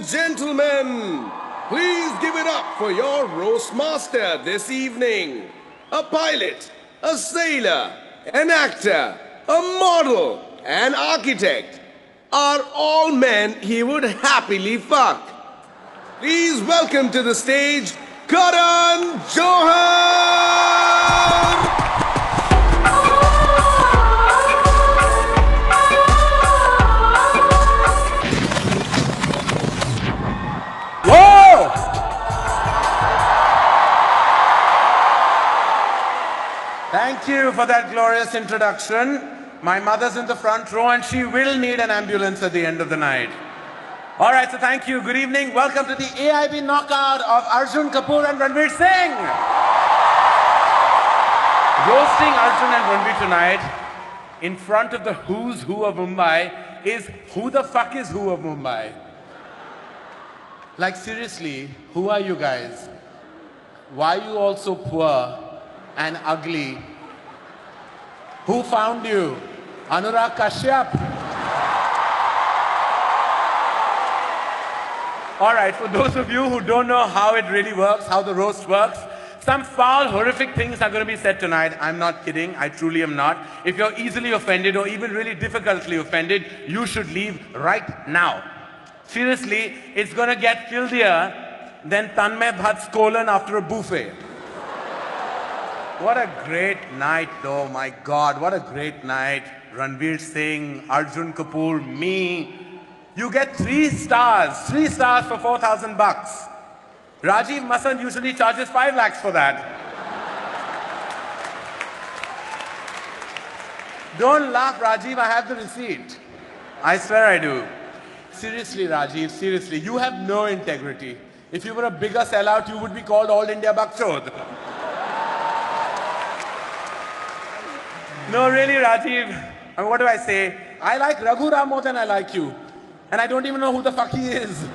gentlemen, please give it up for your roast master this evening. A pilot, a sailor, an actor, a model, an architect are all men he would happily fuck. Please welcome to the stage, Karan Johan! Whoa! Thank you for that glorious introduction. My mother's in the front row and she will need an ambulance at the end of the night. All right, so thank you. Good evening. Welcome to the AIB knockout of Arjun Kapoor and Ranveer Singh. Roasting Arjun and Ranveer tonight in front of the who's who of Mumbai is who the fuck is who of Mumbai. Like seriously, who are you guys? Why are you all so poor and ugly? Who found you? Anurag Kashyap? All right, for those of you who don't know how it really works, how the roast works, some foul, horrific things are going to be said tonight. I'm not kidding. I truly am not. If you're easily offended or even really difficultly offended, you should leave right now. Seriously, it's going to get filthier than Tanmay Bhatt's colon after a buffet. What a great night, though. My God, what a great night. Ranveer Singh, Arjun Kapoor, me. You get 3 stars. 3 stars for 4,000 bucks. Rajiv Masand usually charges 5 lakhs for that. Don't laugh, Rajiv. I have the receipt. I swear I do. Seriously, Rajiv, seriously, you have no integrity. If you were a bigger sellout, you would be called All India Bakchod. No, really, Rajiv. I mean, what do I say? I like Raghu Ram more than I like you. And I don't even know who the fuck he is.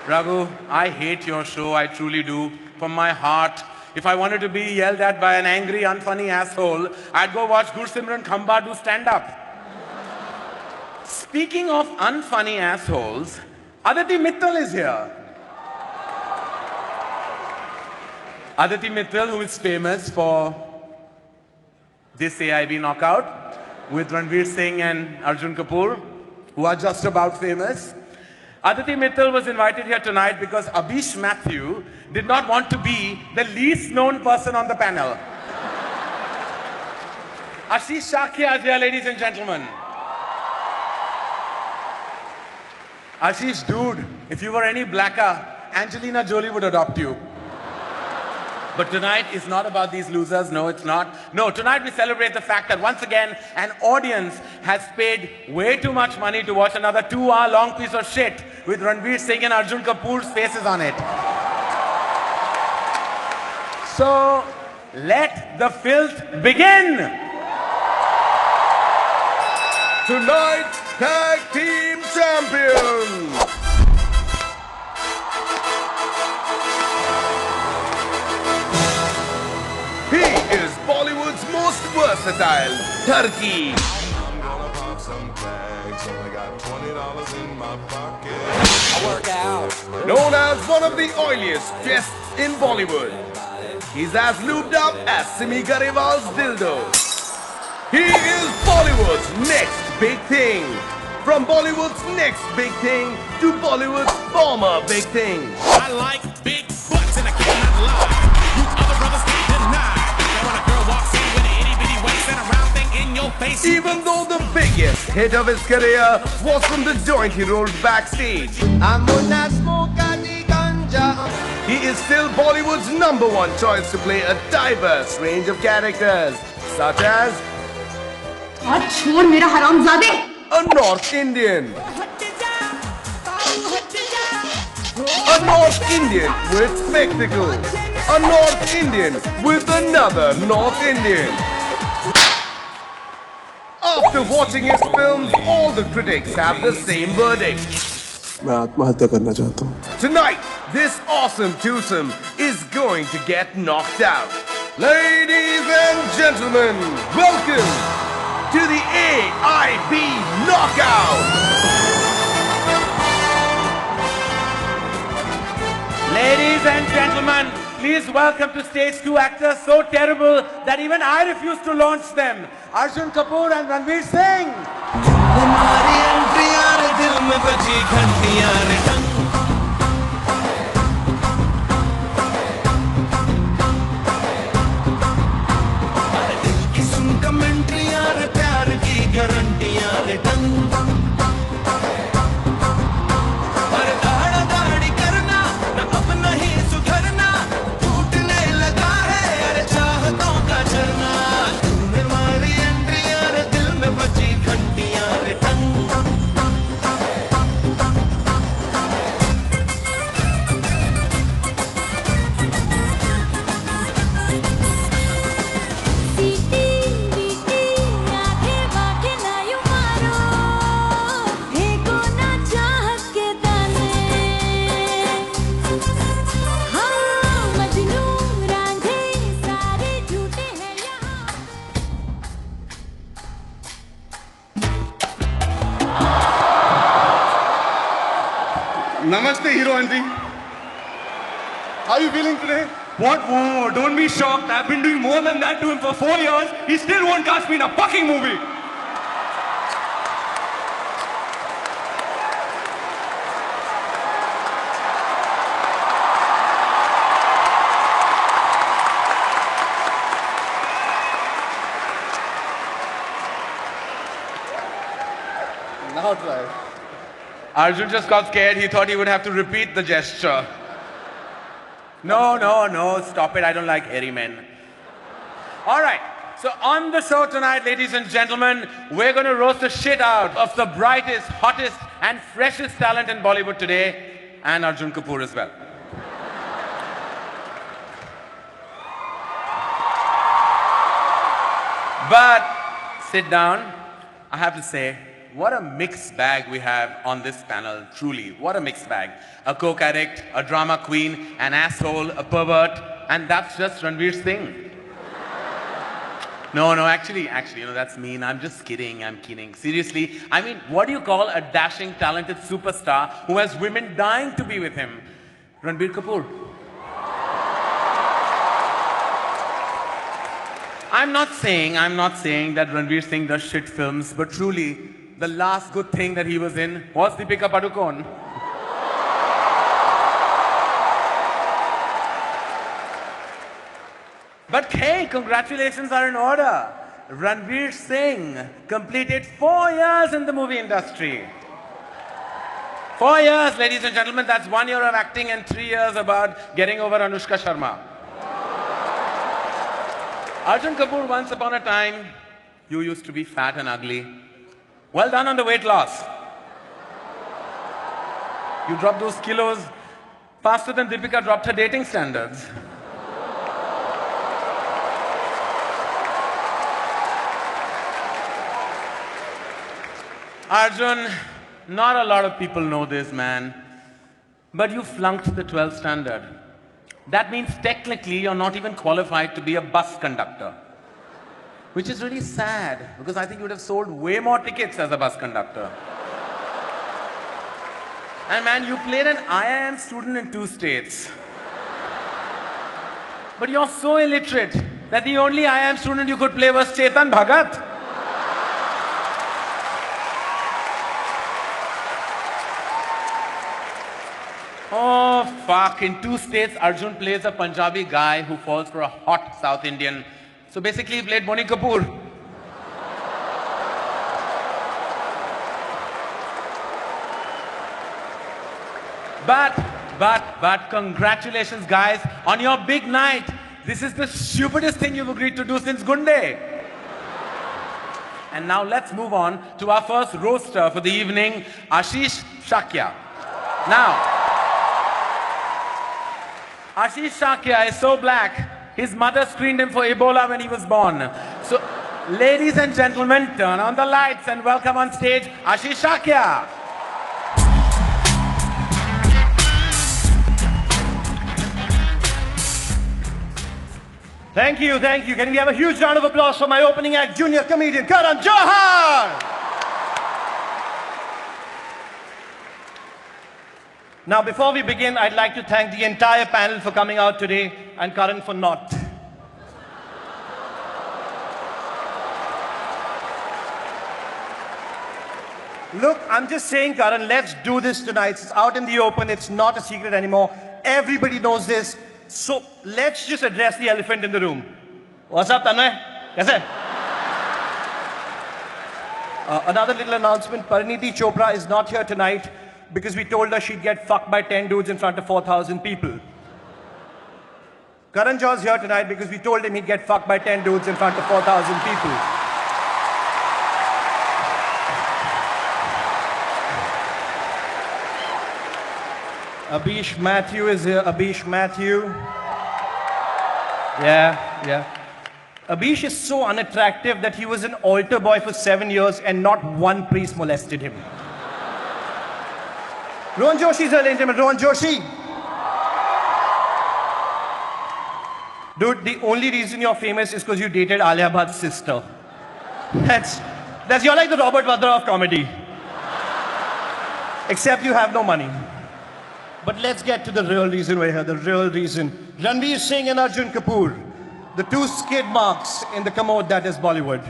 Raghu, I hate your show, I truly do. From my heart. If I wanted to be yelled at by an angry, unfunny asshole, I'd go watch Gursimran Khamba do stand-up. Speaking of unfunny assholes, Aditi Mittal is here. Aditi Mittal, who is famous for this AIB knockout with Ranveer Singh and Arjun Kapoor, who are just about famous. Aditi Mittal was invited here tonight because Abhish Mathew did not want to be the least known person on the panel. Ashish Shakya is here, ladies and gentlemen. Ashish, dude, if you were any blacker, Angelina Jolie would adopt you. But tonight is not about these losers. No, it's not. No, tonight we celebrate the fact that once again, an audience has paid way too much money to watch another 2-hour-long piece of shit with Ranveer Singh and Arjun Kapoor's faces on it. So, let the filth begin! Tonight, Tag Team Champions! He is Bollywood's most versatile turkey. I'm gonna pop some tags, only got $20 in my pocket. I work out. Known as one of the oiliest chests in Bollywood. He's as lubed up as Simi Garewal's dildo. He is Bollywood's next big thing. From Bollywood's next big thing to Bollywood's former big thing. I like big butts and I cannot lie. You other brothers can't deny. Now when a girl walks in with an itty bitty waist and a round thing in your face. Even though the biggest hit of his career was from the joint he rolled backstage, he is still Bollywood's #1 choice to play a diverse range of characters, such as छोड़ मेरा हरामजादे a North Indian, a North Indian with spectacles, a North Indian with another North Indian. After watching his films, all the critics have the same verdict. मैं आत्महत्या करना चाहता हूँ. Tonight, this awesome twosome is going to get knocked out. Ladies and gentlemen, welcome to the AIB Knockout! Ladies and gentlemen, please welcome to stage two actors so terrible that even I refuse to launch them. Arjun Kapoor and Ranveer Singh. तुम्हारी एंट्रियां रे दिल में बजी घंटियां रे टंग अरे दिल की सुन कमेंट्रियां रे प्यार की गारंटियां रे टंग पर दाड़ा दाड़ी करना न अब नहीं सुधरना टूटने लगा है अरे चाहतों का झरना तूने मारी एंट्रियां रे दिल में बजी घंटियां रे टंग सीटी बीटी आंखें बांखें ना यूं मारो फेंको ना चाहत के दाने हाँ मजनू रांझे सारे झूठे हैं यहाँ Namaste, Hero Auntie. How are you feeling today? What? Whoa, don't be shocked. I've been doing more than that to him for 4 years. He still won't cast me in a fucking movie. Now try. Arjun just got scared. He thought he would have to repeat the gesture. No, no, no. Stop it. I don't like hairy men. All right. So on the show tonight, ladies and gentlemen, we're going to roast the shit out of the brightest, hottest, and freshest talent in Bollywood today, and Arjun Kapoor as well. But sit down. I have to say, what a mixed bag we have on this panel, truly. What a mixed bag. A coke addict, a drama queen, an asshole, a pervert, and that's just Ranveer Singh. No, actually, that's mean. I'm just kidding, I'm kidding. Seriously, I mean, what do you call a dashing, talented superstar who has women dying to be with him? Ranbir Kapoor. I'm not saying that Ranveer Singh does shit films, but truly, the last good thing that he was in was Deepika Padukone. But hey, congratulations are in order. Ranveer Singh completed 4 years in the movie industry. 4 years, ladies and gentlemen, that's 1 year of acting and 3 years about getting over Anushka Sharma. Arjun Kapoor, once upon a time, you used to be fat and ugly. Well done on the weight loss. You dropped those kilos faster than Deepika dropped her dating standards. Arjun, not a lot of people know this, man, but you flunked the 12th standard. That means technically you're not even qualified to be a bus conductor. Which is really sad, because I think you would have sold way more tickets as a bus conductor. And man, you played an IIM student in 2 states. But you're so illiterate that the only IIM student you could play was Chetan Bhagat. Oh, fuck. In 2 states, Arjun plays a Punjabi guy who falls for a hot South Indian. So basically, he played Bonnie Kapoor. But congratulations, guys, on your big night. This is the stupidest thing you've agreed to do since Gunde. And now let's move on to our first roaster for the evening, Ashish Shakya. Now, Ashish Shakya is so black, his mother screened him for Ebola when he was born. So, ladies and gentlemen, turn on the lights and welcome on stage Ashish Shakya. Thank you. Can we have a huge round of applause for my opening act, junior comedian Karan Johar? Now, before we begin, I'd like to thank the entire panel for coming out today and Karan for not. Look, I'm just saying, Karan, let's do this tonight. It's out in the open. It's not a secret anymore. Everybody knows this. So let's just address the elephant in the room. What's up, Tanmay? Kaise? Another little announcement. Parineeti Chopra is not here tonight because we told her she'd get fucked by 10 dudes in front of 4,000 people. Karan Johar's here tonight because we told him he'd get fucked by 10 dudes in front of 4,000 people. Abish Matthew is here. Abish Matthew. Yeah. Abish is so unattractive that he was an altar boy for 7 years and not one priest molested him. Rohan Joshi is here, ladies and gentlemen. Rohan Joshi. Dude, the only reason you're famous is because you dated Alia Bhatt's sister. You're like the Robert Vadra of comedy. Except you have no money. But let's get to the real reason we're here, the real reason. Ranveer Singh and Arjun Kapoor, the two skid marks in the commode that is Bollywood.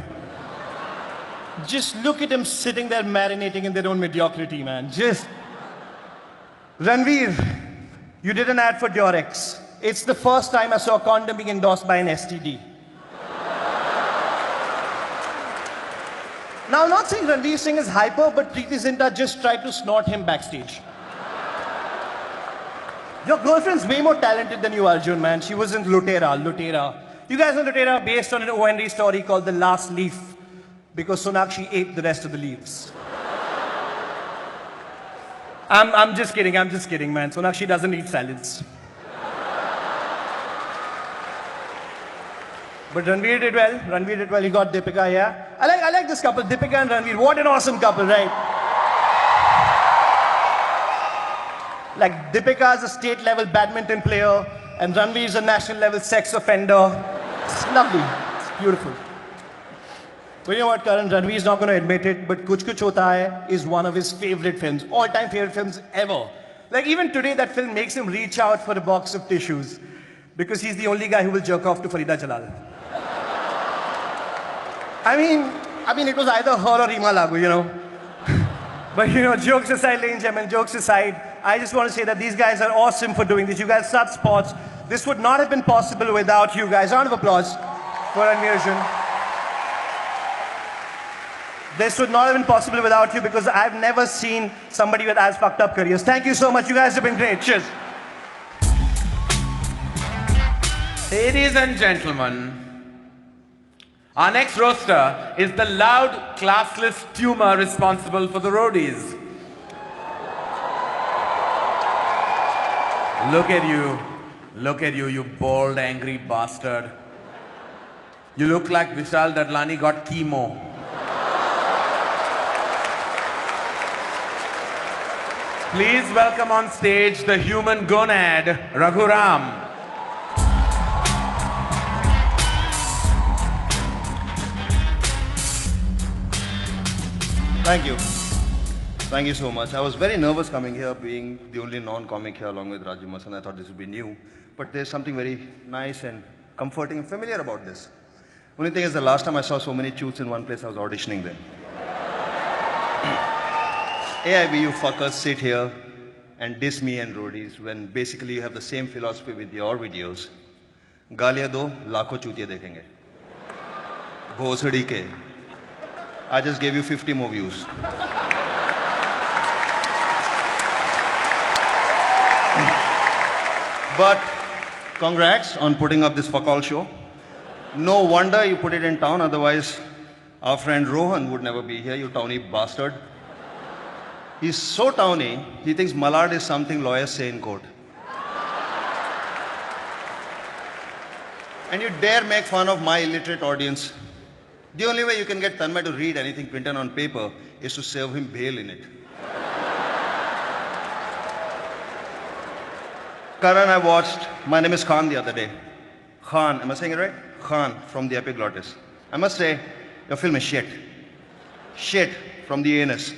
Just look at them sitting there marinating in their own mediocrity, man. Ranveer, you did an ad for Durex. It's the first time I saw a condom being endorsed by an STD. Now, I'm not saying Ranveer Singh is hyper, but Preeti Zinta just tried to snort him backstage. Your girlfriend's way more talented than you, Arjun, man. She was in Lutera. You guys know Lutera based on an O.N.D. story called The Last Leaf because Sonakshi ate the rest of the leaves. I'm just kidding, man. Sonakshi doesn't eat salads. But Ranveer did well. He got Deepika, yeah. I like this couple, Deepika and Ranveer. What an awesome couple, right? Like Deepika is a state level badminton player and Ranveer is a national level sex offender. It's lovely. It's beautiful. But you know what, Karan? Ranveer is not going to admit it, but Kuch Kuch Hota Hai is one of his favorite films, all-time favorite films ever. Like even today, that film makes him reach out for a box of tissues because he's the only guy who will jerk off to Farida Jalal. I mean, it was either her or Reema Lagoo, you know. But you know, jokes aside, ladies and gentlemen, jokes aside, I just want to say that these guys are awesome for doing this. You guys are such sports. This would not have been possible without you guys. Round of applause for Ranveer Singh. This would not have been possible without you because I've never seen somebody with as fucked up careers. Thank you so much. You guys have been great. Cheers. Ladies and gentlemen, our next roaster is the loud, classless tumor responsible for the roadies. Look at you, you bald, angry bastard. You look like Vishal Dadlani got chemo. Please welcome on stage the human gonad, Raghuram. Thank you. Thank you so much. I was very nervous coming here, being the only non-comic here along with Raju Masan. I thought this would be new. But there's something very nice and comforting and familiar about this. Only thing is, the last time I saw so many chutes in one place, I was auditioning them. AIB, you fuckers sit here and diss me and roadies when basically you have the same philosophy with your videos. Gaaliyan do, lakho chutiye dekhenge. Bhosadi ke. I just gave you 50 more views. But congrats on putting up this fuck all show. No wonder you put it in town, otherwise our friend Rohan would never be here, you towny bastard. He's so towny, he thinks Malad is something lawyers say in court. And you dare make fun of my illiterate audience. The only way you can get Tanmay to read anything printed on paper is to serve him bail in it. Karan, I watched My Name is Khan the other day. Khan, am I saying it right? Khan from the Epiglottis. I must say, your film is shit. Shit from the anus.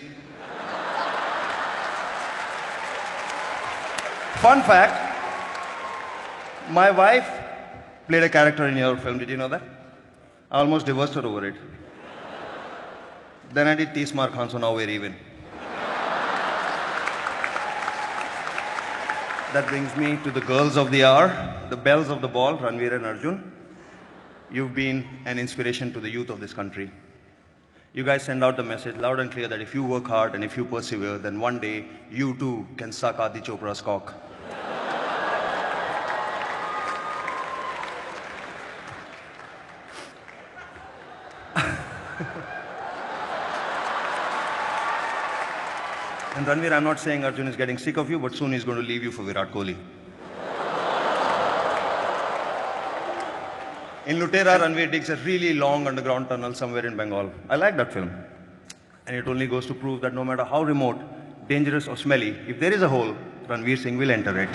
Fun fact, my wife played a character in your film. Did you know that? I almost divorced her over it. Then I did 30 Mar Khan, so now we're even. That brings me to the girls of the hour, the belles of the ball, Ranveer and Arjun. You've been an inspiration to the youth of this country. You guys send out the message loud and clear that if you work hard and if you persevere, then one day you too can suck Adi Chopra's cock. And Ranveer, I'm not saying Arjun is getting sick of you, but soon he's going to leave you for Virat Kohli. In Lutera, Ranveer digs a really long underground tunnel somewhere in Bengal. I like that film. And it only goes to prove that no matter how remote, dangerous or smelly, if there is a hole, Ranveer Singh will enter it.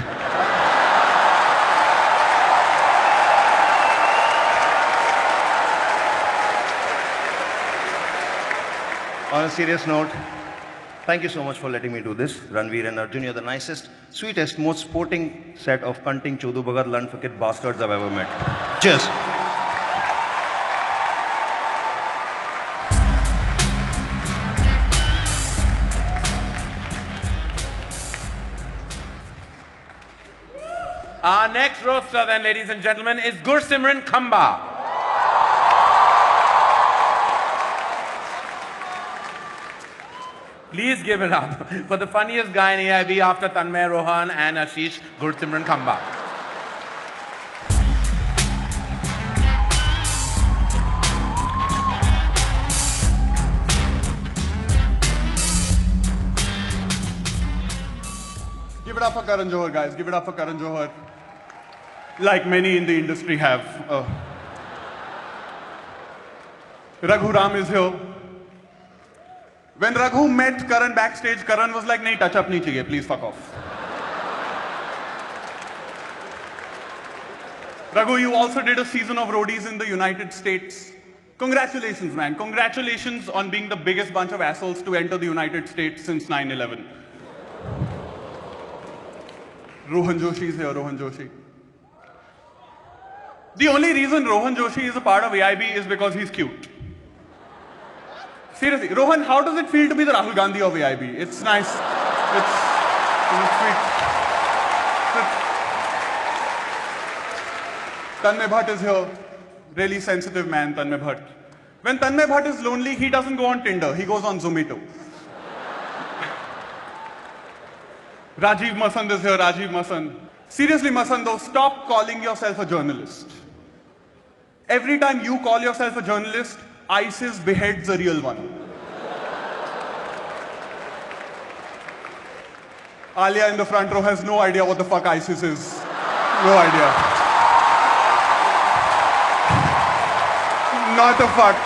On a serious note, thank you so much for letting me do this. Ranveer and Arjun, you're the nicest, sweetest, most sporting set of cunting chodu bagat land fakir bastards I've ever met. Cheers. Our next roaster then, ladies and gentlemen, is Gursimran Khamba. Please give it up for the funniest guy in AIB after Tanmay Rohan and Ashish, Gursimran Khamba. Give it up for Karan Johar, guys. Give it up for Karan Johar. Like many in the industry have. Raghu Ram is here. When Raghu met Karan backstage, Karan was like, "Nahi, touch up nahi chahiye, please fuck off." Raghu, you also did a season of roadies in the United States. Congratulations, man. Congratulations on being the biggest bunch of assholes to enter the United States since 9/11. Rohan Joshi is here, Rohan Joshi. The only reason Rohan Joshi is a part of AIB is because he's cute. Seriously, Rohan, how does it feel to be the Rahul Gandhi of AIB? It's nice. It's sweet. Tanmay Bhatt is here. Really sensitive man, Tanmay Bhatt. When Tanmay Bhatt is lonely, he doesn't go on Tinder. He goes on Zomato. Rajiv Masand is here, Rajiv Masand. Seriously, Masand, though, stop calling yourself a journalist. Every time you call yourself a journalist, ISIS beheads a real one. Alia in the front row has no idea what the fuck ISIS is. No idea. Not a fuck.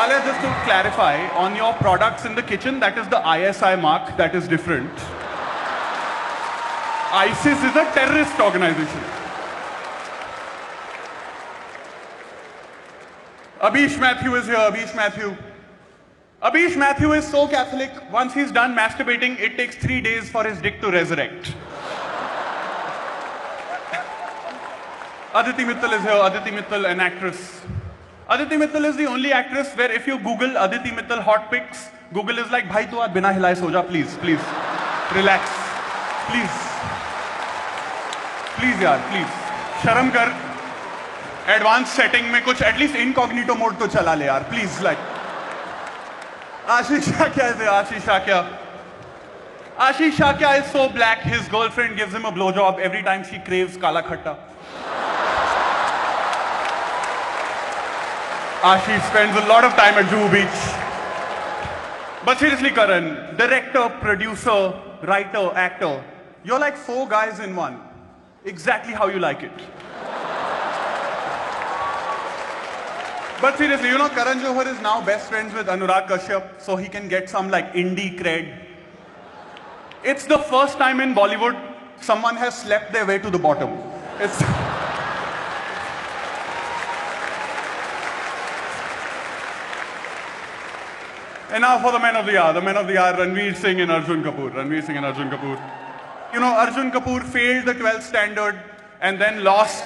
Alia, just to clarify, on your products in the kitchen, that is the ISI mark, that is different. ISIS is a terrorist organization. Abhish Mathew is here, Abhish Mathew. Abhish Mathew is so Catholic, once he's done masturbating, it takes 3 days for his dick to resurrect. Aditi Mittal is here, Aditi Mittal, an actress. Aditi Mittal is the only actress where if you Google Aditi Mittal hot pics, Google is like, "Bhai, tu aaj bina hilaye so ja, please, please. Relax. Please. Please, yaar, please. Sharam kar. Advanced setting mein kuch at least incognito mode to chala le yaar, please, like." Ashish Shakya is here, Ashish Shakya. Ashish Shakya is so black, his girlfriend gives him a blowjob every time she craves kala khatta. Ashish spends a lot of time at Juhu Beach. But seriously, Karan, director, producer, writer, actor, you're like 4 guys in one. Exactly how you like it. But seriously, you know, Karan Johar is now best friends with Anurag Kashyap, so he can get some like indie cred. It's the first time in Bollywood someone has slept their way to the bottom. It's... And now for the men of the hour. The men of the hour, Ranveer Singh and Arjun Kapoor. Ranveer Singh and Arjun Kapoor. You know, Arjun Kapoor failed the 12th standard and then lost.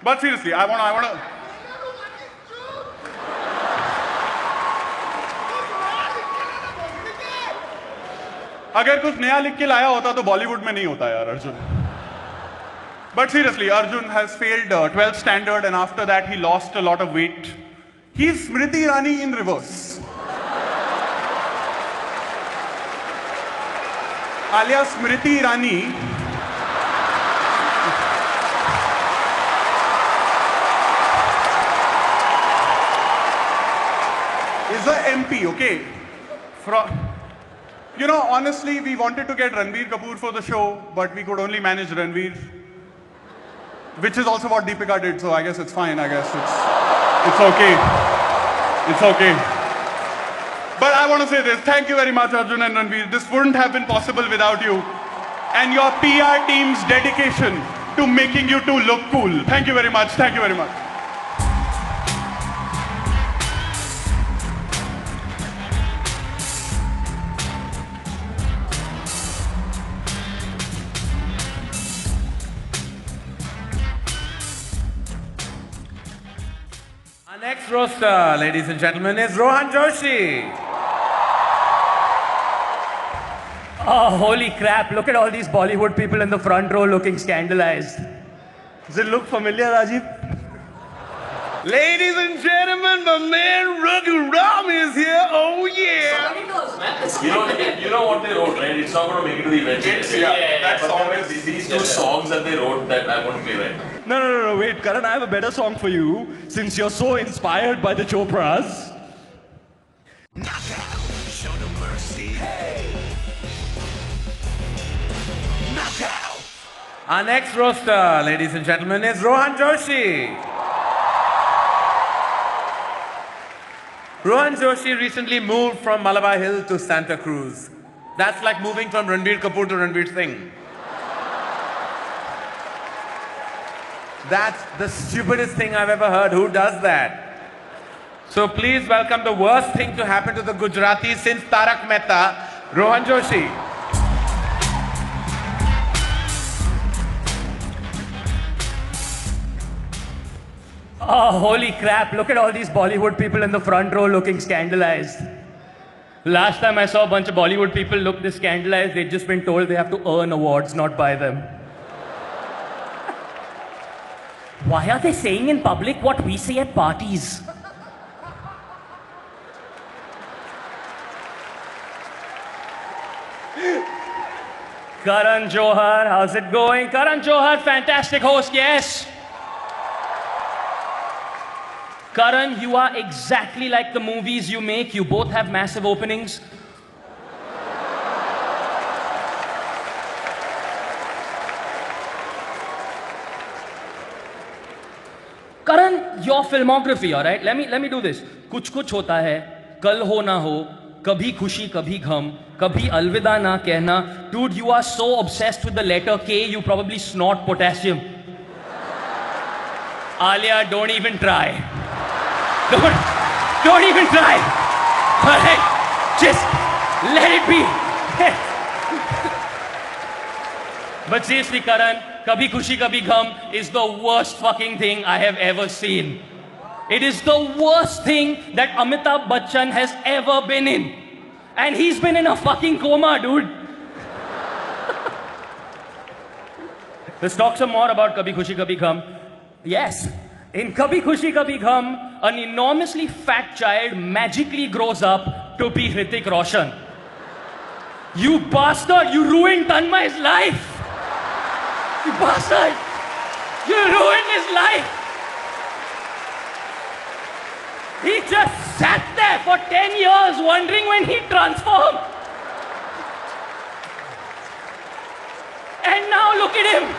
But seriously, I want to. अगर कुछ नया लिख के लाया होता तो बॉलीवुड में नहीं होता यार Arjun. But seriously, Arjun has failed 12th standard and after that he lost a lot of weight. He's Smriti Irani in reverse. Alias Smriti Irani is a MP, okay? You know, honestly, we wanted to get Ranveer Kapoor for the show, but we could only manage Ranveer. Which is also what Deepika did, so I guess it's fine. I guess it's okay. It's okay. But I want to say this. Thank you very much, Arjun and Ranveer. This wouldn't have been possible without you. And your PR team's dedication to making you two look cool. Thank you very much. Thank you very much. Our next roaster, ladies and gentlemen, is Rohan Joshi. Oh, holy crap, look at all these Bollywood people in the front row looking scandalized. Does it look familiar, Rajiv? Ladies and gentlemen, my man Raghu Ram is here. Oh yeah! You know what they wrote, right? It's not going to make it to the event. That song is These two songs that they wrote that I want to play right now. No, wait, Karan, I have a better song for you, since you're so inspired by the Chopras. Show no mercy. Knockout. Our next roaster, ladies and gentlemen, is Rohan Joshi. Rohan Joshi recently moved from Malabar Hill to Santa Cruz. That's like moving from Ranveer Kapoor to Ranveer Singh. That's the stupidest thing I've ever heard. Who does that? So please welcome the worst thing to happen to the Gujaratis since Tarak Mehta, Rohan Joshi. Oh, holy crap, look at all these Bollywood people in the front row looking scandalized. Last time I saw a bunch of Bollywood people look this scandalized, they'd just been told they have to earn awards, not buy them. Why are they saying in public what we say at parties? Karan Johar, how's it going? Karan Johar, fantastic host, yes. Karan, you are exactly like the movies you make. You both have massive openings. Karan, your filmography, all right? Let me do this. कुछ कुछ होता है, कल हो ना हो, कभी खुशी कभी गम, कभी अलविदा ना कहना. Dude, you are so obsessed with the letter K, you probably snort potassium. Alia, don't even try. Don't even try. All right? Just let it be. But seriously, Karan, Kabhi Khushi Kabhi Gham is the worst fucking thing I have ever seen. It is the worst thing that Amitabh Bachchan has ever been in. And he's been in a fucking coma, dude. Let's talk some more about Kabhi Khushi Kabhi Gham. Yes, in Kabhi Khushi Kabhi Gham, an enormously fat child magically grows up to be Hrithik Roshan. You bastard, you ruined Tanmay's life. You bastard, you ruined his life. He just sat there for 10 years wondering when he'd transform. And now look at him.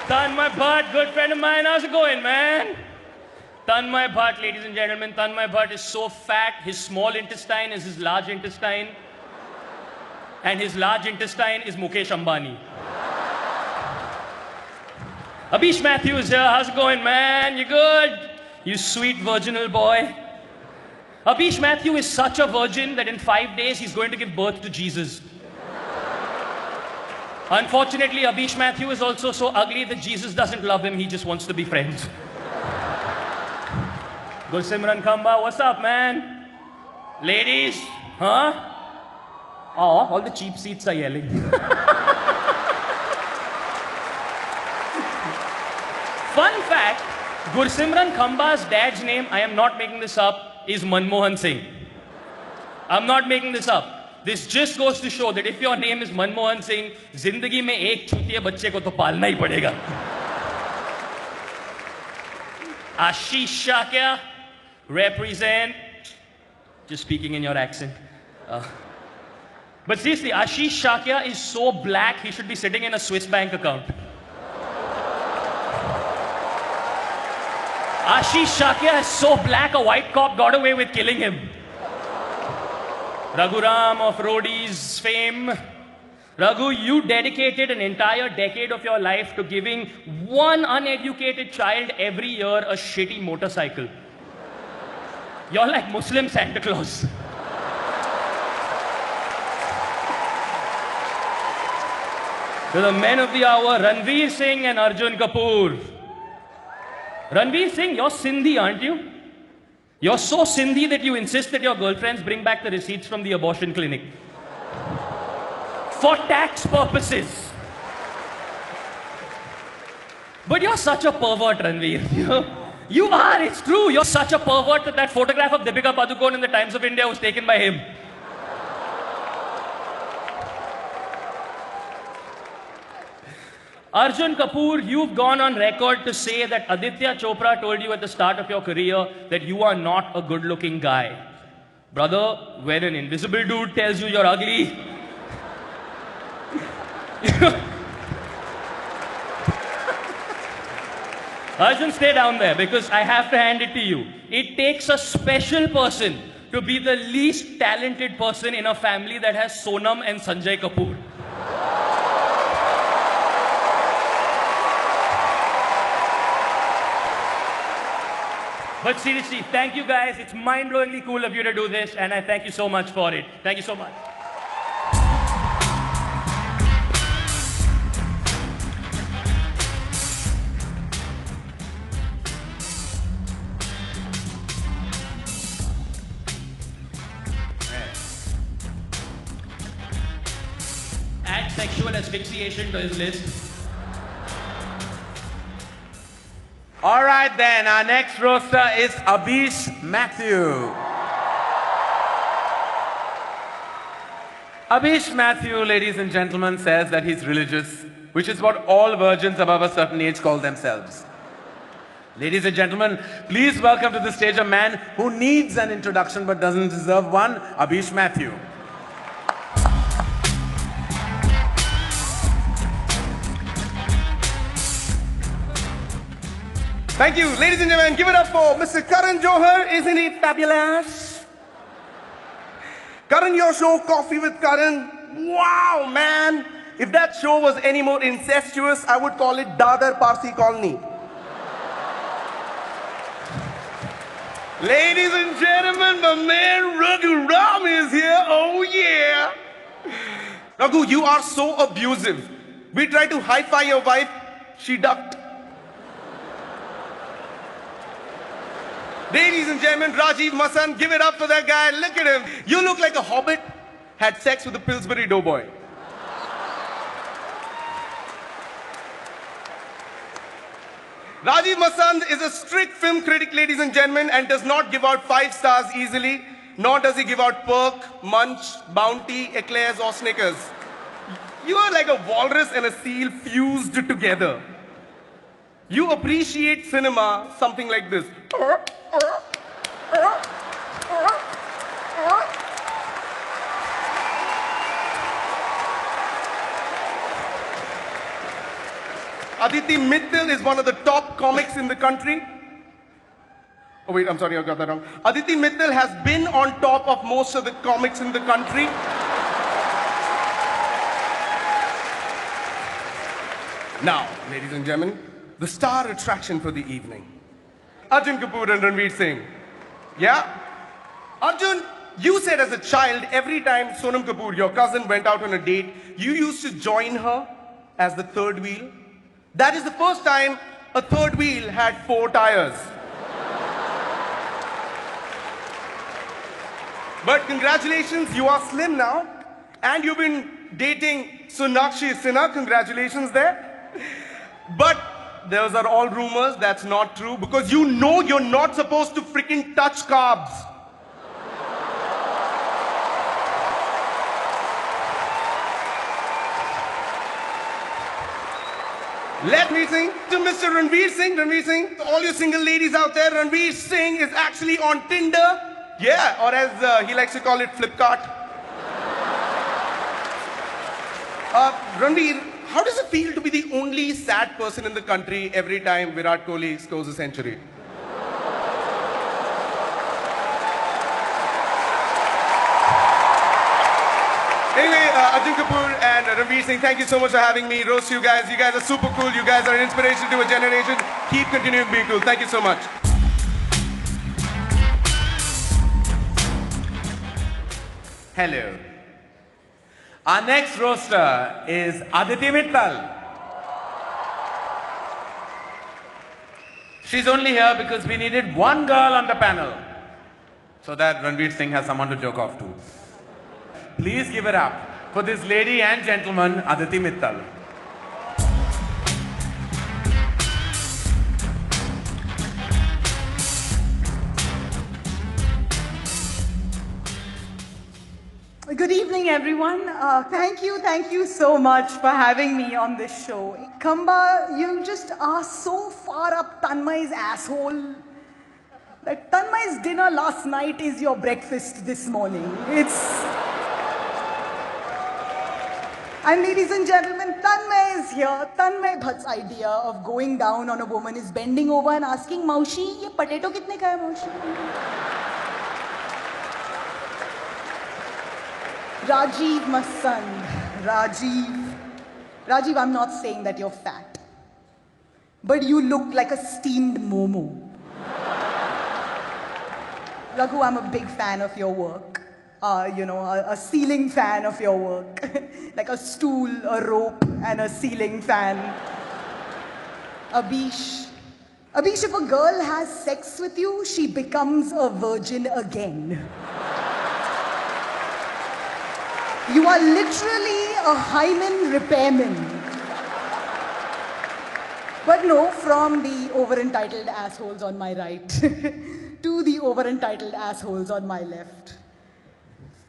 Tanmay Bhatt, good friend of mine, how's it going, man? Tanmay Bhatt, ladies and gentlemen, Tanmay Bhatt is so fat, his small intestine is his large intestine. And his large intestine is Mukesh Ambani. Abish Matthews here. How's it going, man? You good? You sweet virginal boy. Abish Matthew is such a virgin that in 5 days he's going to give birth to Jesus. Unfortunately, Abish Matthew is also so ugly that Jesus doesn't love him. He just wants to be friends. Gursimran Khamba, what's up, man? Ladies, huh? Oh, all the cheap seats are yelling. Fun fact, Gursimran Khamba's dad's name, I am not making this up, is Manmohan Singh. I'm not making this up. This just goes to show that if your name is Manmohan Singh, zindagi mein ek chutiye bacche ko to palna hi padega. Ashish Shakya, represent. Just speaking in your accent. But seriously, Ashish Shakya is so black, he should be sitting in a Swiss bank account. Ashish Shakya is so black, a white cop got away with killing him. Raghuram of Roadies fame. Raghu, you dedicated an entire decade of your life to giving one uneducated child every year a shitty motorcycle. You're like Muslim Santa Claus. To the men of the hour, Ranveer Singh and Arjun Kapoor. Ranveer Singh, you're Sindhi, aren't you? You're so Sindhi that you insist that your girlfriends bring back the receipts from the abortion clinic. For tax purposes. But you're such a pervert, Ranveer. You are, it's true. You're such a pervert that that photograph of Deepika Padukone in the Times of India was taken by him. Arjun Kapoor, you've gone on record to say that Aditya Chopra told you at the start of your career that you are not a good-looking guy. Brother, when an invisible dude tells you you're ugly, Arjun, stay down there because I have to hand it to you. It takes a special person to be the least talented person in a family that has Sonam and Sanjay Kapoor. But seriously, thank you guys. It's mind-blowingly cool of you to do this, and I thank you so much for it. Thank you so much. Add sexual asphyxiation to his list. All right then, our next roaster is Abish Matthew. Abish Matthew, ladies and gentlemen, says that he's religious, which is what all virgins above a certain age call themselves. Ladies and gentlemen, please welcome to the stage a man who needs an introduction but doesn't deserve one, Abish Matthew. Thank you. Ladies and gentlemen, give it up for Mr. Karan Johar. Isn't he fabulous? Karan, your show, Coffee with Karan. Wow, man. If that show was any more incestuous, I would call it Dadar Parsi Colony. Ladies and gentlemen, my man Raghu Ram is here. Oh, yeah. Raghu, you are so abusive. We tried to hi-fi your wife. She ducked. Ladies and gentlemen, Rajiv Masan, give it up for that guy. Look at him. You look like a hobbit had sex with a Pillsbury Doughboy. Rajiv Masan is a strict film critic, ladies and gentlemen, and does not give out 5 stars easily, nor does he give out Perk, Munch, Bounty, Eclairs, or Snickers. You are like a walrus and a seal fused together. You appreciate cinema something like this. Aditi Mittal is one of the top comics in the country. Oh wait, I'm sorry, I got that wrong. Aditi Mittal has been on top of most of the comics in the country. Now, ladies and gentlemen, the star attraction for the evening. Arjun Kapoor and Ranveer Singh. Yeah? Arjun, you said as a child, every time Sonam Kapoor, your cousin, went out on a date, you used to join her as the third wheel. That is the first time a third wheel had 4 tires. But congratulations, you are slim now. And you've been dating Sonakshi Sinha. Congratulations there. But those are all rumors. That's not true. Because you know you're not supposed to freaking touch carbs. Let me sing to Mr. Ranveer Singh. Ranveer Singh, to all you single ladies out there, Ranveer Singh is actually on Tinder. Yeah, or as he likes to call it, Flipkart. Ranveer, how does it feel to be the only sad person in the country every time Virat Kohli scores a century? Anyway, Arjun Kapoor and Ranveer Singh, thank you so much for having me. Roast you guys. You guys are super cool. You guys are an inspiration to a generation. Keep continuing being cool. Thank you so much. Hello. Our next roaster is Aditi Mittal. She's only here because we needed one girl on the panel so that Ranveer Singh has someone to joke off to. Please give it up for this lady and gentleman, Aditi Mittal. Good evening, everyone. Thank you so much for having me on this show. Kamba, you just are so far up Tanmay's asshole that Tanmay's dinner last night is your breakfast this morning. And ladies and gentlemen, Tanmay is here. Tanmay Bhatt's idea of going down on a woman is bending over and asking, Maushi, ye potato kitne ka hai, Maushi? Rajiv Masand. Rajiv, I'm not saying that you're fat, but you look like a steamed momo. Raghu, I'm a big fan of your work. A ceiling fan of your work. Like a stool, a rope, and a ceiling fan. Abhish, if a girl has sex with you, she becomes a virgin again. You are literally a hymen repairman. But no, from the over-entitled assholes on my right to the over-entitled assholes on my left.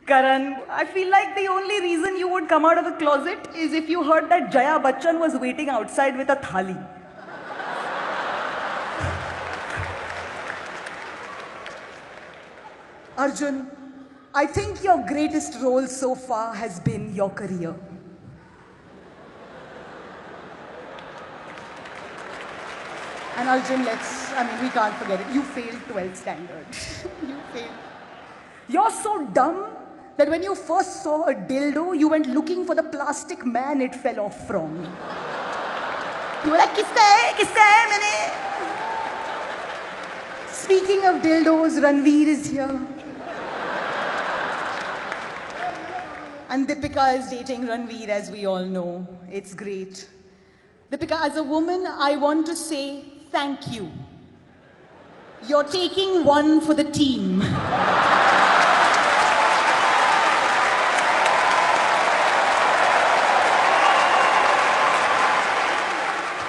Karan, I feel like the only reason you would come out of the closet is if you heard that Jaya Bachchan was waiting outside with a thali. Arjun, I think your greatest role so far has been your career. And Arjun, we can't forget it. You failed 12th standard. You failed. You're so dumb that when you first saw a dildo, you went looking for the plastic man it fell off from. You were like, kiska hai, maine? Speaking of dildos, Ranveer is here. And Deepika is dating Ranveer, as we all know. It's great. Deepika, as a woman, I want to say thank you. You're taking one for the team.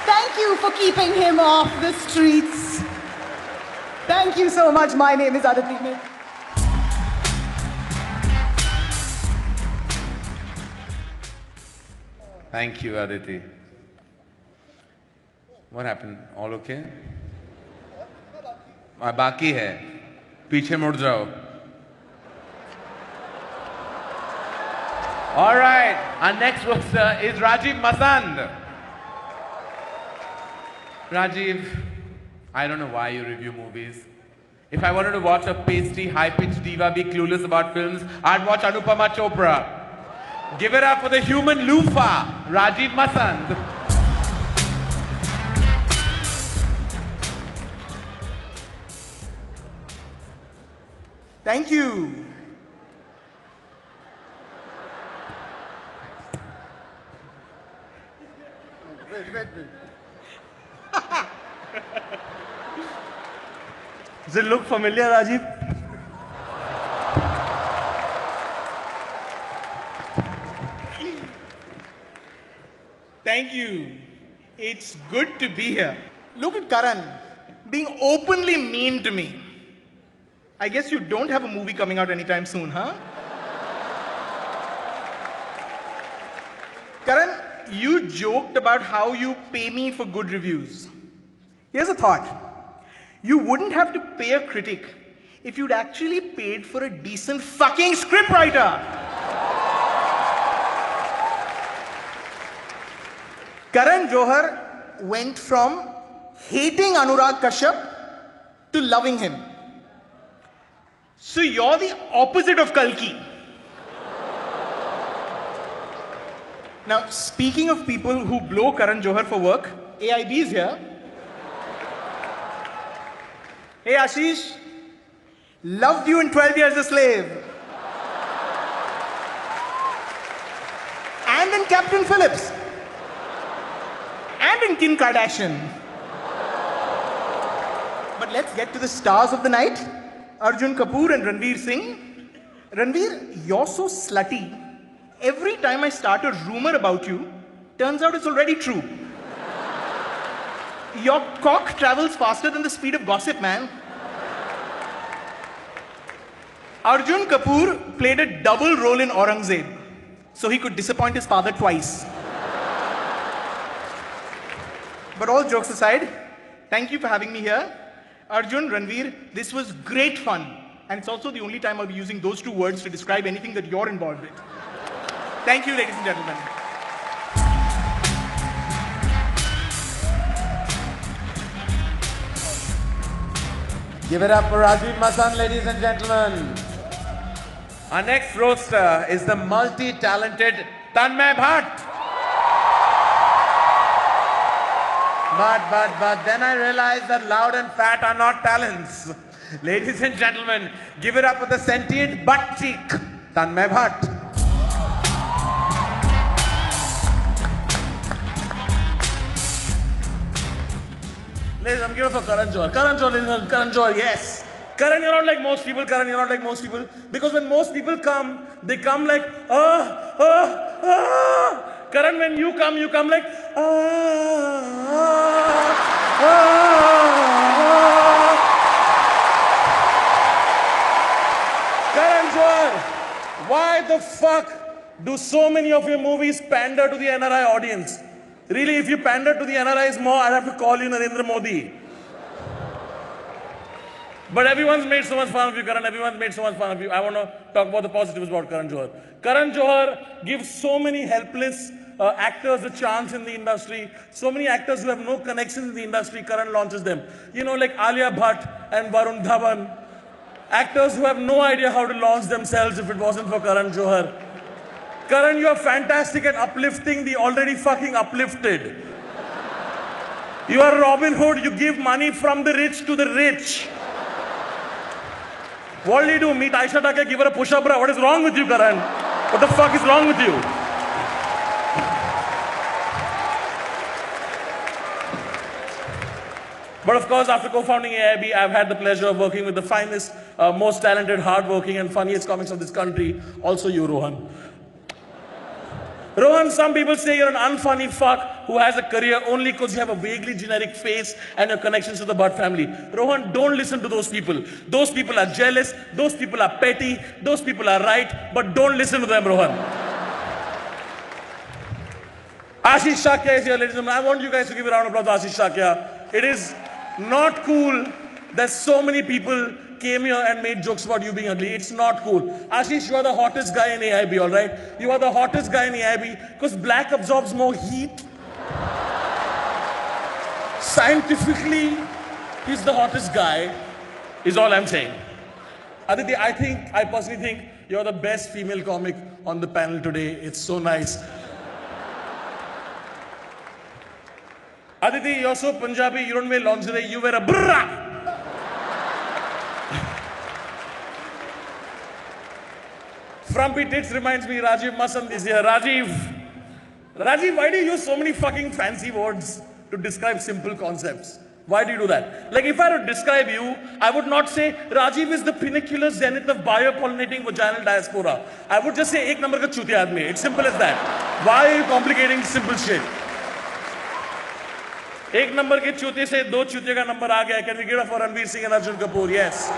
Thank you for keeping him off the streets. Thank you so much. My name is Aditi Mittal. Thank you, Aditi. What happened? All okay? बाकी है. पीछे मुड़ जाओ. All right. Our next roster is Rajiv Masand. Rajiv, I don't know why you review movies. If I wanted to watch a pasty, high-pitched diva be clueless about films, I'd watch Anupama Chopra. Give it up for the human loofah, Rajiv Masand. Thank you. Does it look familiar, Rajiv? Thank you. It's good to be here. Look at Karan being openly mean to me. I guess you don't have a movie coming out anytime soon, huh? Karan, you joked about how you pay me for good reviews. Here's a thought. You wouldn't have to pay a critic if you'd actually paid for a decent fucking scriptwriter. Karan Johar went from hating Anurag Kashyap to loving him. So you're the opposite of Kalki. Now, speaking of people who blow Karan Johar for work, AIB is here. Hey Ashish, loved you in 12 Years a Slave. And in Captain Phillips. And in Kim Kardashian. But let's get to the stars of the night. Arjun Kapoor and Ranveer Singh. Ranveer, you're so slutty. Every time I start a rumor about you, turns out it's already true. Your cock travels faster than the speed of gossip, man. Arjun Kapoor played a double role in Aurangzeb, so he could disappoint his father twice. But all jokes aside, thank you for having me here. Arjun, Ranveer, this was great fun. And it's also the only time I'll be using those two words to describe anything that you're involved with. Thank you, ladies and gentlemen. Give it up for Rajiv Masan, ladies and gentlemen. Our next roaster is the multi-talented Tanmay Bhatt. But then I realized that loud and fat are not talents. Ladies and gentlemen, give it up for the sentient butt cheek, Tanmay Bhatt. Ladies, I'm giving for Karan Johar. Karan Johar, Karan Johar, yes. Karan, you're not like most people. Karan, you're not like most people. Because when most people come, they come like, Karan, when you come like, Karan Johar, why the fuck do so many of your movies pander to the NRI audience? Really, if you pander to the NRIs more, I'd have to call you Narendra Modi. But everyone's made so much fun of you, Karan. Everyone's made so much fun of you. I want to talk about the positives about Karan Johar. Karan Johar gives so many helpless actors a chance in the industry. So many actors who have no connections in the industry, Karan launches them. You know, like Alia Bhatt and Varun Dhawan. Actors who have no idea how to launch themselves if it wasn't for Karan Johar. Karan, you are fantastic at uplifting the already fucking uplifted. You are Robin Hood. You give money from the rich to the rich. What do you do? Meet Aisha Take, give her a push-up bra. What is wrong with you, Karan? What the fuck is wrong with you? But of course, after co-founding AIB, I've had the pleasure of working with the finest, most talented, hardworking, and funniest comics of this country. Also you, Rohan. Rohan, some people say you're an unfunny fuck who has a career only because you have a vaguely generic face and your connections to the Bhatt family. Rohan, don't listen to those people. Those people are jealous, those people are petty, those people are right, but don't listen to them, Rohan. Ashish Shakya is here, ladies and gentlemen. I want you guys to give a round of applause to Ashish Shakya. It is not cool that so many people came here and made jokes about you being ugly. It's not cool. Ashish, you are the hottest guy in AIB, all right? You are the hottest guy in AIB because black absorbs more heat. Scientifically, he's the hottest guy, is all I'm saying. Aditi, I personally think you're the best female comic on the panel today. It's so nice. Aditi, you're so Punjabi, you don't wear lingerie, you wear a brrrra. frumpy tits reminds me Rajiv Masand is here. Rajiv, why do you use so many fucking fancy words to describe simple concepts? Why do you do that? Like if I were to describe you, I would not say Rajiv is the pinnacular zenith of biopollinating vaginal diaspora. I would just say ek number ka chutiya aadmi. It's simple as that. Why are you complicating simple shit? एक number के चूते से दो चूते का number आ गया. Can we get it for Ranveer Singh and Arjun Kapoor? Yes.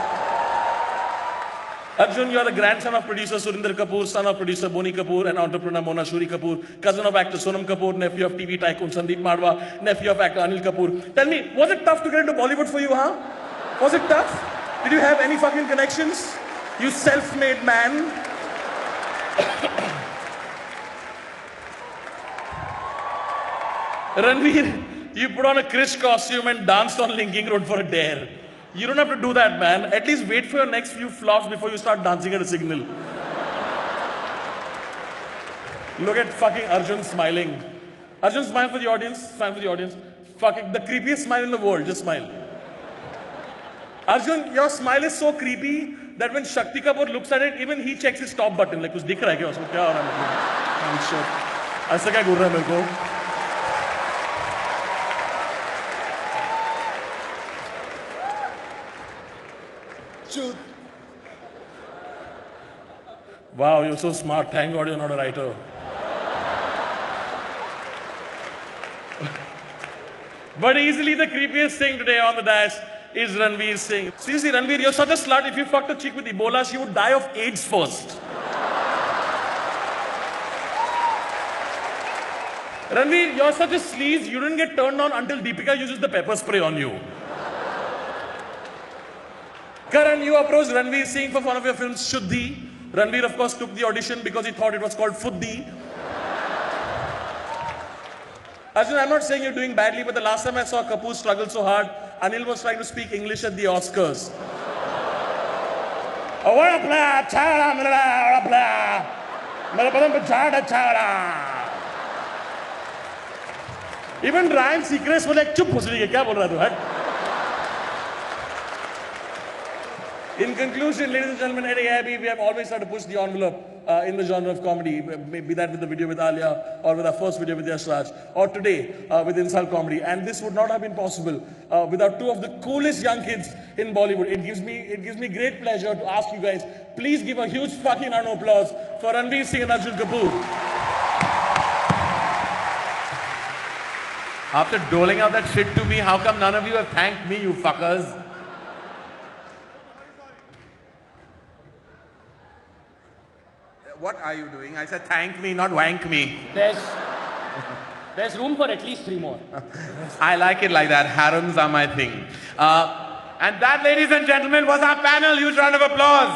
Arjun, you are the grandson of producer Surinder Kapoor, son of producer Boni Kapoor, and entrepreneur Mona Shuri Kapoor, cousin of actor Sonam Kapoor, nephew of TV tycoon Sandeep Madwa, nephew of actor Anil Kapoor. Tell me, was it tough to get into Bollywood for you, huh? Was it tough? Did you have any fucking connections? You self-made man. Ranveer, you put on a Krish costume and danced on Linking Road for a dare. You don't have to do that, man. At least wait for your next few flops before you start dancing at a signal. Look at fucking Arjun smiling. Arjun, smile for the audience. Smile for the audience. Fucking the creepiest smile in the world. Just smile. Arjun, your smile is so creepy that when Shakti Kapoor looks at it, even he checks his stop button. Like, कुछ दिख रहा है क्या उसको? क्या हो रहा है? I'm sure. ऐसा क्या घूर रहा है मेरे को? Wow, you're so smart. Thank God you're not a writer. But easily the creepiest thing today on the dash is Ranveer Singh. Seriously, Ranveer, you're such a slut. If you fucked a chick with Ebola, she would die of AIDS first. Ranveer, you're such a sleaze. You didn't get turned on until Deepika uses the pepper spray on you. Karan, you approached Ranveer Singh for one of your films, Shuddhi. Ranveer, of course, took the audition because he thought it was called Fuddhi. Arjun, I'm not saying you're doing badly, but the last time I saw Kapoor struggle so hard, Anil was trying to speak English at the Oscars. Even Ryan Seacrest was like, chup phusli ke, kya bol raha tu, hai? In conclusion, ladies and gentlemen, at AIB, we have always tried to push the envelope in the genre of comedy, be that with the video with Alia, or with our first video with Yash Raj, or today with Insult Comedy. And this would not have been possible without two of the coolest young kids in Bollywood. It gives me great pleasure to ask you guys, please give a huge fucking round of applause for Ranveer Singh and Arjun Kapoor. After doling out that shit to me, how come none of you have thanked me, you fuckers? What are you doing? I said thank me, not wank me. There's room for at least 3 more. I like it like that. Harems are my thing. And that, ladies and gentlemen, was our panel. Huge round of applause.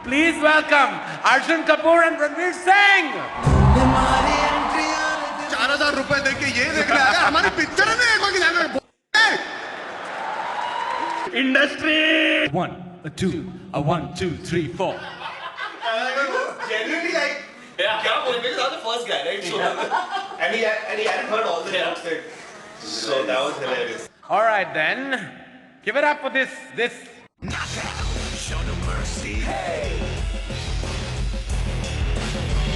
Please welcome Arjun Kapoor and Ranveer Singh. 4,000 रुपए देके ये देखने आ गया हमारी picture में एक बार जाकर Industry. 1, 2, 1, 2, 3, 4. Genuinely like, yeah, because I was the first guy, right? So, and he hadn't heard all the jokes. So that was hilarious. All right then, give it up for this. Show no mercy. Hey.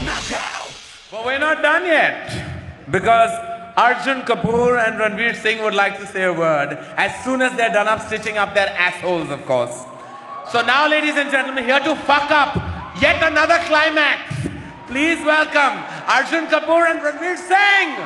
Knockout. But we're not done yet, because Arjun Kapoor and Ranveer Singh would like to say a word as soon as they're done up stitching up their assholes, of course. So now, ladies and gentlemen, here to fuck up yet another climax, please welcome Arjun Kapoor and Ranveer Singh.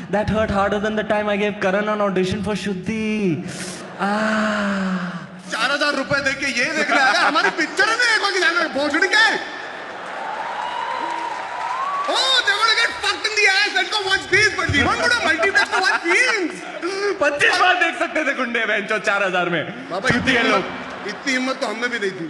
That hurt harder than the time I gave Karan an audition for Shuddhi. 4,000 रुपए देके ये देखने आ गया हमारी picture में एक बार जाकर भोजड़ी के Oh, they're gonna get fucked in the ass. Let's go watch these, but we don't go to multiplex to watch these. 25 बार देख सकते थे गुंडे बेंचो 4,000 में. बाबा इतनी हिम्मत तो हमने भी दी थी.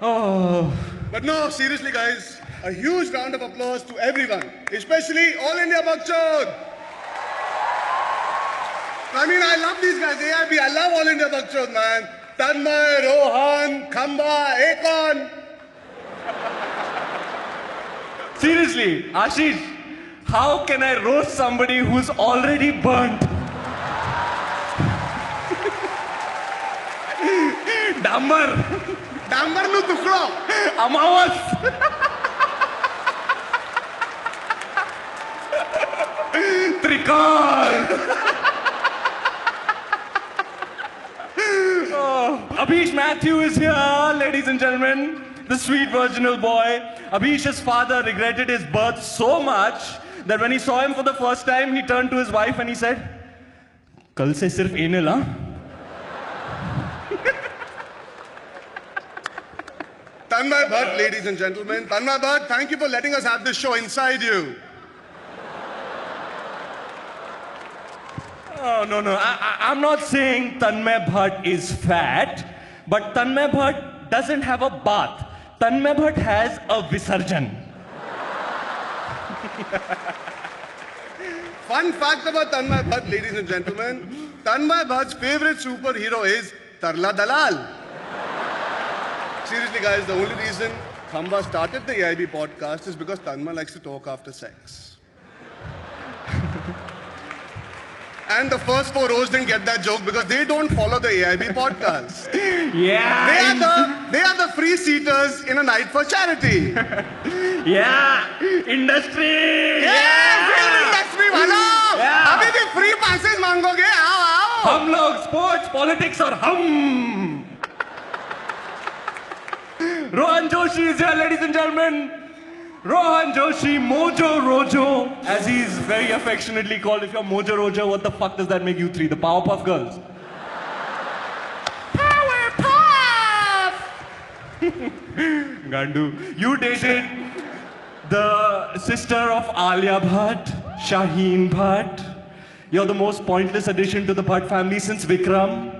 Oh, But no, seriously, guys, a huge round of applause to everyone, especially All India Bakchod. I mean, I love these guys. AIB, I love All India Bakchod, man. Tanmay, Rohan, Khamba, Akon. Seriously, Ashish, how can I roast somebody who's already burnt? Dambar. Dambar nu tukdo. Amawas. Trikal. Abhish Matthew is here, ladies and gentlemen. The sweet virginal boy. Abhish's father regretted his birth so much that when he saw him for the first time, he turned to his wife and he said, "Kal se sirf anal, huh?" Tanmay Bhatt, ladies and gentlemen. Tanmay Bhatt, thank you for letting us have this show inside you. Oh, no. I'm not saying Tanmay Bhatt is fat, but Tanmay Bhatt doesn't have a bath. Tanmay Bhatt has a Visarjan. Fun fact about Tanmay Bhatt, ladies and gentlemen. Tanmay Bhatt's favorite superhero is Tarla Dalal. Seriously, guys, the only reason Khamba started the AIB podcast is because Tanmay likes to talk after sex. And the first four rows didn't get that joke because they don't follow the AIB podcast. Yeah. They are the free seaters in a night for charity. Yeah. Industry. Yeah. Film industry, bhalo. Yeah. अभी भी free passes मांगोगे? आओ. हम लोग sports, politics और हम. Rohan Joshi is here, ladies and gentlemen. Rohan Joshi, Mojo Rojo, as he's very affectionately called. If you're Mojo Rojo, what the fuck does that make you three? The Powerpuff Girls? Powerpuff! Gandu. You dated the sister of Alia Bhatt, Shaheen Bhatt. You're the most pointless addition to the Bhatt family since Vikram.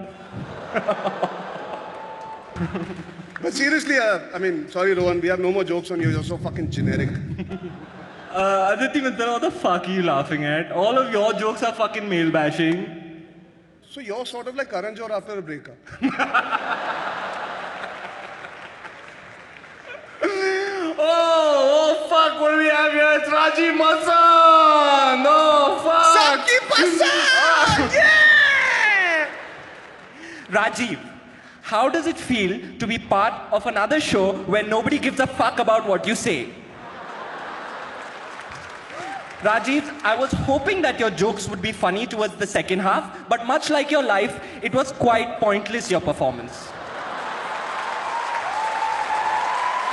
But seriously, I mean, sorry, Rohan, we have no more jokes on you. You're so fucking generic. Aditi Mitra, what the fuck are you laughing at? All of your jokes are fucking male bashing. So you're sort of like Karan Johar after a breakup. Oh, fuck, what do we have here? It's Rajiv Masan! Oh, fuck! Sabki pasand! Yeah! Rajiv, how does it feel to be part of another show where nobody gives a fuck about what you say? Rajiv, I was hoping that your jokes would be funny towards the second half, but much like your life, it was quite pointless, your performance.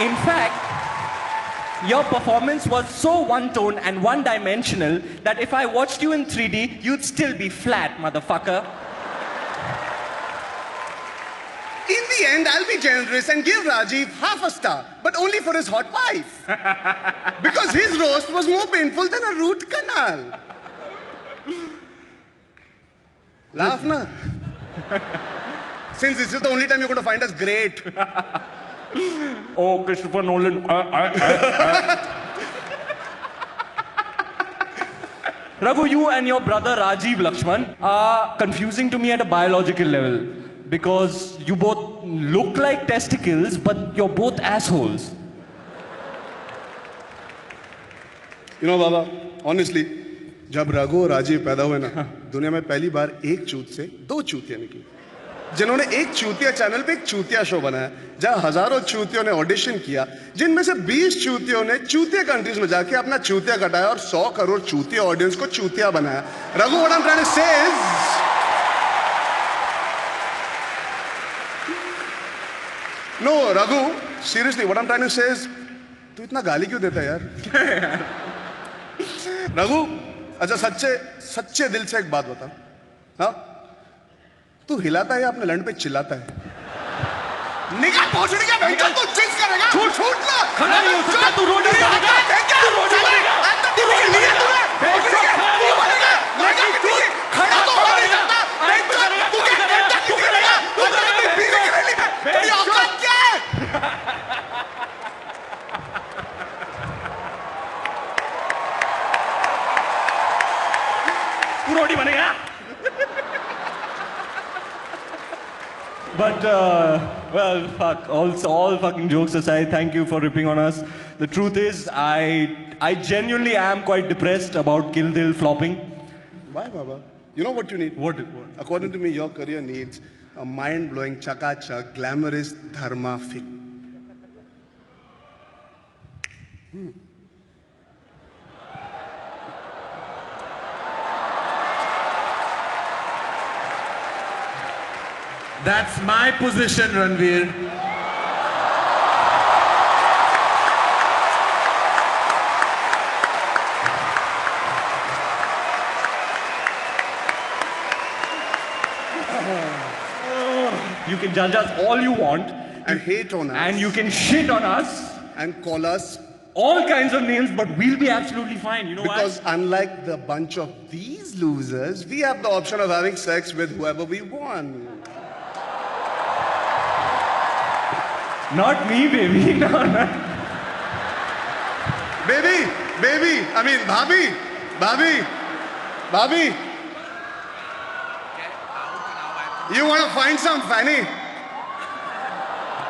In fact, your performance was so one-tone and one-dimensional that if I watched you in 3D, you'd still be flat, motherfucker. In the end, I'll be generous and give Rajiv half a star, but only for his hot wife. Because his roast was more painful than a root canal. Laugh na. Since this is the only time you're going to find us great. Oh, Christopher Nolan. Raghu, you and your brother Rajiv Lakshman are confusing to me at a biological level. Because you both look like testicles, but you're both assholes. You know, Baba, honestly, जब रघु और राजीव पैदा हुए ना, दुनिया में पहली बार एक चूत से दो चूतियां निकली, जिन्होंने एक चूतिया चैनल पे एक चूतिया शो बनाया, जहां हजारों चूतियों ने ऑडिशन किया, जिनमें से 20 चूतियों ने चूतिया कंट्रीज में जाके अपना चूतिया कटाया और 100 करोड़ चूतिया ऑडियंस को चूतिया बनाया. Raghu, what I'm trying to say is, no, Raghu, seriously, what I'm trying to say is, तू इतना गाली क्यों देता है यार? रघु, अच्छा सच्चे दिल से एक बात बता, हाँ? तू हिलाता है या अपने लंड पे चिल्लाता है? निगाह पहुंचने के भयंकर तू जिस करेगा? छूट ना! खड़ा नहीं हो सकता, तू रोड पे जाएगा, तू रोड पे जाएगा, तू रोड पे जाएगा, खड़ा तो हो नहीं सकता, तू करेगा, तू रोटी बनेगा? But well, fuck. All fucking jokes aside, thank you for ripping on us. The truth is, I genuinely am quite depressed about Kill Dil flopping. Why, Baba? You know what you need? What? According to me, your career needs a mind-blowing, chaka-chak, glamorous dharma film. That's my position, Ranveer. You can judge us all you want. And hate on us. And you can shit on us. And call us all kinds of names, but we'll be absolutely fine. You know why? Because unlike the bunch of these losers, we have the option of having sex with whoever we want. Not me, baby. No, no. Baby, I mean, Bhabhi. You want to find some fanny?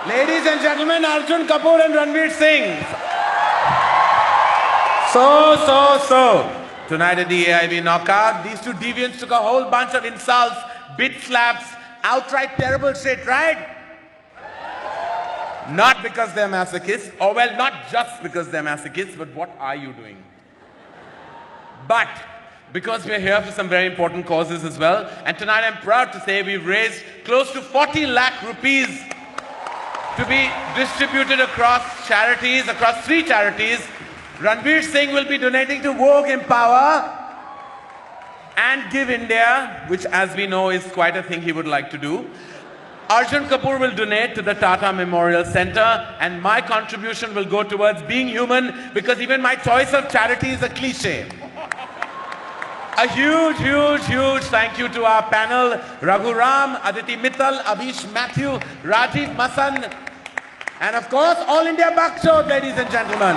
Ladies and gentlemen, Arjun Kapoor and Ranveer Singh. So. Tonight at the AIB knockout, these two deviants took a whole bunch of insults, bit slaps, outright terrible shit, right? Not because they're masochists, or well, not just because they're masochists, but what are you doing? But because we're here for some very important causes as well, and tonight I'm proud to say we've raised close to 40 lakh rupees to be distributed across charities, across 3 charities. Ranveer Singh will be donating to Vogue Empower and Give India, which as we know is quite a thing he would like to do. Arjun Kapoor will donate to the Tata Memorial Center, and my contribution will go towards being human, because even my choice of charity is a cliche. A huge thank you to our panel, Raghuram, Aditi Mittal, Abhish Matthew, Rajiv Masan, and of course, All India Bakshot, ladies and gentlemen,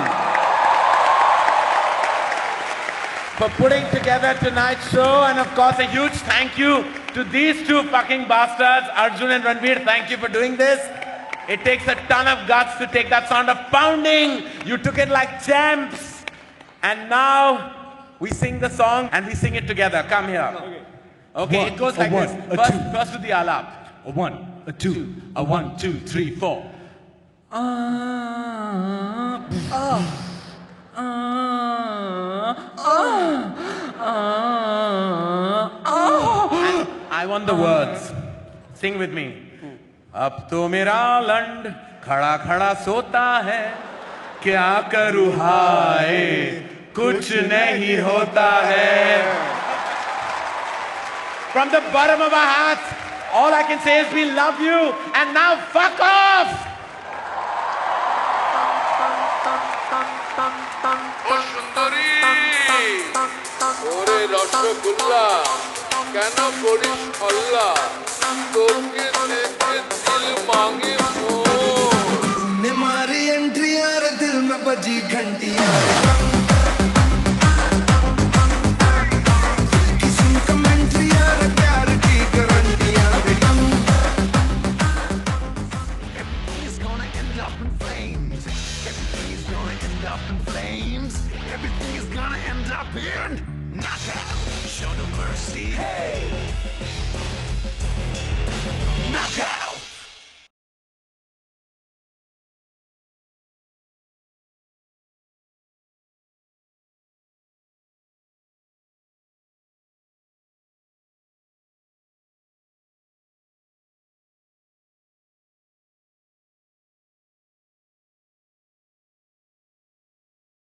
for putting together tonight's show. And of course, a huge thank you to these two fucking bastards, Arjun and Ranveer. Thank you for doing this. It takes a ton of guts to take that sound of pounding. You took it like champs. And now we sing the song and we sing it together. Come here. Okay, it goes like this. First to the alap. A 1, a 2, a 1, 2, 3, 4. I want the words. Sing with me. अब तो मेरा लंड खड़ा खड़ा सोता है, क्या करूँ हाय कुछ नहीं होता है. From the bottom of our hearts, all I can say is we love you, and now fuck off! ওরে রসগোল্লা কেন করিস হল্লা তোকে দেখে দিল মাঙ্গে ने मारी एंट्री यार दिल में बजी घंटी किसी कमेंट्री यार प्यार की guarantee Everything's gonna end up in flames. Everything's gonna end up in flames. Everything is gonna end up in knockout. Show no mercy. Hey. Knockout.